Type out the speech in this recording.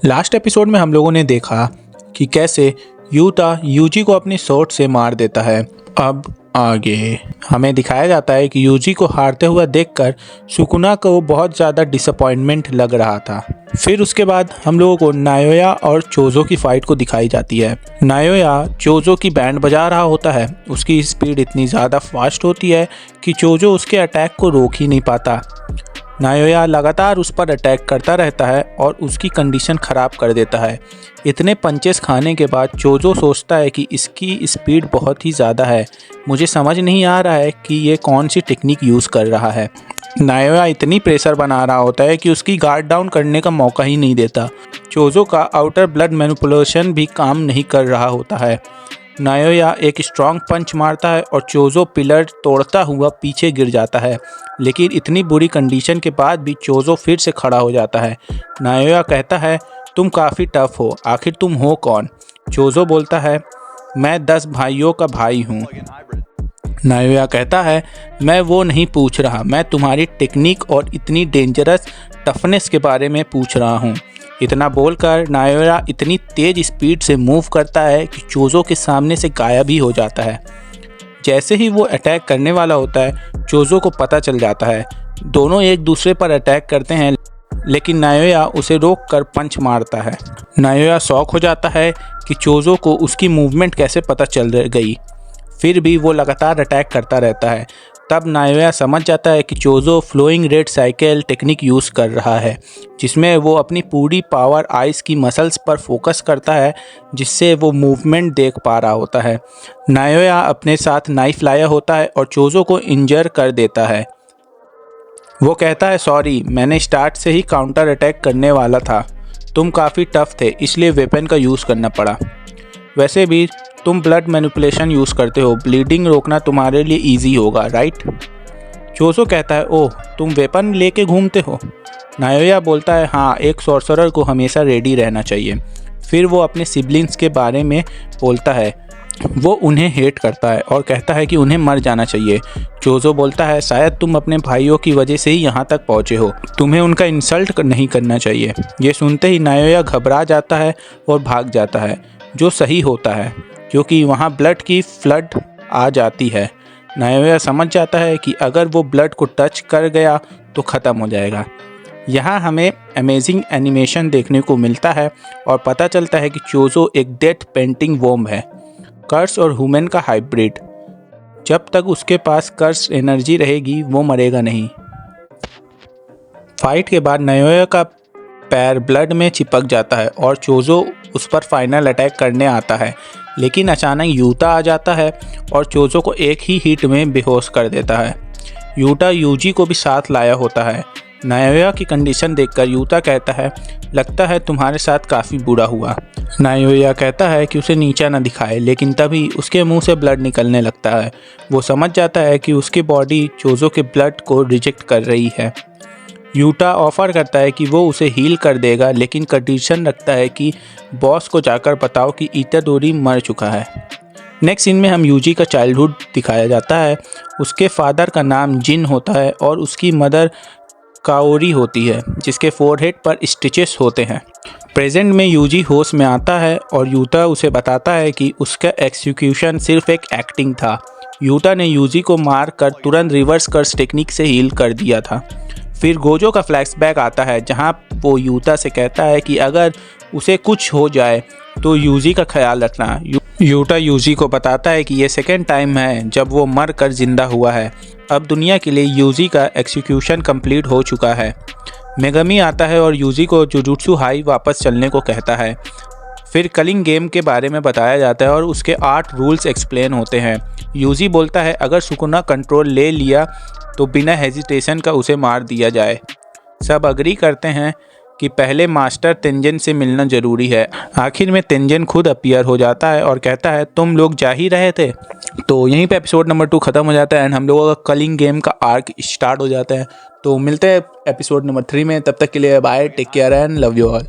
Last episode में हम लोगों ने देखा कि कैसे यूता यूजी को अपनी सोर्ड से मार देता है। अब आगे हमें दिखाया जाता है कि यूजी को हारते हुआ देखकर सुकुना को बहुत ज़्यादा डिसअपॉइंटमेंट लग रहा था। फिर उसके बाद हम लोगों को नायोया और चोजो की फाइट को दिखाई जाती है। नायोया चोजो की बैंड बजा रहा होता है। उसकी स्पीड इतनी ज़्यादा फास्ट होती है कि चोजो उसके अटैक को रोक ही नहीं पाता। नायोया लगातार उस पर अटैक करता रहता है और उसकी कंडीशन ख़राब कर देता है। इतने पंचेस खाने के बाद चोजो सोचता है कि इसकी स्पीड बहुत ही ज़्यादा है, मुझे समझ नहीं आ रहा है कि ये कौन सी टेक्निक यूज़ कर रहा है। नायोया इतनी प्रेशर बना रहा होता है कि उसकी गार्ड डाउन करने का मौका ही नहीं देता। चोजो का आउटर ब्लड मैनिपुलेशन भी काम नहीं कर रहा होता है। नायोया एक स्ट्रॉन्ग पंच मारता है और चोजो पिलर तोड़ता हुआ पीछे गिर जाता है, लेकिन इतनी बुरी कंडीशन के बाद भी चोजो फिर से खड़ा हो जाता है। नायोया कहता है, तुम काफ़ी टफ हो, आखिर तुम हो कौन? चोजो बोलता है, मैं 10 भाइयों का भाई हूँ। नायोया कहता है, मैं वो नहीं पूछ रहा, मैं तुम्हारी टेक्निक और इतनी डेंजरस टफनेस के बारे में पूछ रहा हूँ। इतना बोलकर नायोया इतनी तेज़ स्पीड से मूव करता है कि चोजो के सामने से गायब ही हो जाता है। जैसे ही वो अटैक करने वाला होता है, चोजो को पता चल जाता है। दोनों एक दूसरे पर अटैक करते हैं, लेकिन नायोया उसे रोक कर पंच मारता है। नायोया शॉक हो जाता है कि चोजो को उसकी मूवमेंट कैसे पता चल गई। फिर भी वो लगातार अटैक करता रहता है। तब नायोया समझ जाता है कि चोजो flowing red cycle technique use कर रहा है, जिसमें वो अपनी पूरी पावर आइस की मसल्स पर फोकस करता है, जिससे वो मूवमेंट देख पा रहा होता है। नायोया अपने साथ नाइफ लाया होता है और चोजो को इंजर कर देता है। वो कहता है, सॉरी, मैंने स्टार्ट से ही काउंटर अटैक करने वाला था, तुम काफ़ी टफ थे इसलिए वेपन का यूज़ करना पड़ा। वैसे भी तुम ब्लड मैनिपुलेशन यूज़ करते हो, ब्लीडिंग रोकना तुम्हारे लिए इजी होगा, राइट? चोजो कहता है, ओह, तुम वेपन लेके घूमते हो? नायोया बोलता है, हाँ, एक सॉर्सरर को हमेशा रेडी रहना चाहिए। फिर वो अपने सिबलिंग्स के बारे में बोलता है। वो उन्हें हेट करता है और कहता है कि उन्हें मर जाना चाहिए। चोजो बोलता है, शायद तुम अपने भाइयों की वजह से ही यहाँ तक पहुँचे हो, तुम्हें उनका इंसल्ट नहीं करना चाहिए। ये सुनते ही नायोया घबरा जाता है और भाग जाता है, जो सही होता है क्योंकि वहाँ ब्लड की फ्लड आ जाती है। नायोया समझ जाता है कि अगर वो ब्लड को टच कर गया तो ख़त्म हो जाएगा। यहाँ हमें अमेजिंग एनिमेशन देखने को मिलता है और पता चलता है कि चोजो एक डेथ पेंटिंग वॉर्म है, कर्स और ह्यूमन का हाइब्रिड। जब तक उसके पास कर्स एनर्जी रहेगी वो मरेगा नहीं। फाइट के बाद नायोया का पैर ब्लड में चिपक जाता है और चोजो उस पर फाइनल अटैक करने आता है, लेकिन अचानक यूता आ जाता है और चोजो को एक ही हिट में बेहोश कर देता है। यूता यूजी को भी साथ लाया होता है। नायोया की कंडीशन देखकर यूता कहता है, लगता है तुम्हारे साथ काफ़ी बुरा हुआ। नायोया कहता है कि उसे नीचा न दिखाए, लेकिन तभी उसके मुंह से ब्लड निकलने लगता है। वो समझ जाता है कि उसकी बॉडी चोजो के ब्लड को रिजेक्ट कर रही है। यूटा ऑफर करता है कि वो उसे हील कर देगा, लेकिन कंडीशन रखता है कि बॉस को जाकर बताओ कि इतादोरी मर चुका है। नेक्स्ट सीन में हम यूजी का चाइल्डहुड दिखाया जाता है। उसके फादर का नाम जिन होता है और उसकी मदर काओरी होती है, जिसके फोरहेड पर स्टिचेस होते हैं। प्रेजेंट में यूजी होश में आता है और यूता उसे बताता है कि उसका एक्सिक्यूशन सिर्फ एक एक्टिंग था। यूता ने यूजी को मार कर तुरंत रिवर्स कर्स टेक्निक से हील कर दिया था। फिर गोजो का फ्लैशबैक आता है, जहां वो यूता से कहता है कि अगर उसे कुछ हो जाए तो यूजी का ख्याल रखना। यूता यूजी को बताता है कि ये सेकेंड टाइम है जब वो मर कर जिंदा हुआ है। अब दुनिया के लिए यूजी का एक्सिक्यूशन कंप्लीट हो चुका है। मेगमी आता है और यूजी को जुजुत्सु हाई वापस चलने को कहता है। फिर कलिंग गेम के बारे में बताया जाता है और उसके 8 रूल्स एक्सप्लेन होते हैं। यूजी बोलता है, अगर सुकुना कंट्रोल ले लिया तो बिना हेजिटेशन का उसे मार दिया जाए। सब अग्री करते हैं कि पहले मास्टर तेंजन से मिलना ज़रूरी है। आखिर में तेंजन खुद अपीयर हो जाता है और कहता है, तुम लोग जा ही रहे थे। तो यहीं पे एपिसोड नंबर 2 ख़त्म हो जाता है एंड हम लोगों का कलिंग गेम का आर्क स्टार्ट हो जाता है। तो मिलते हैं एपिसोड नंबर 3 में। तब तक के लिए bye, take care and love you all.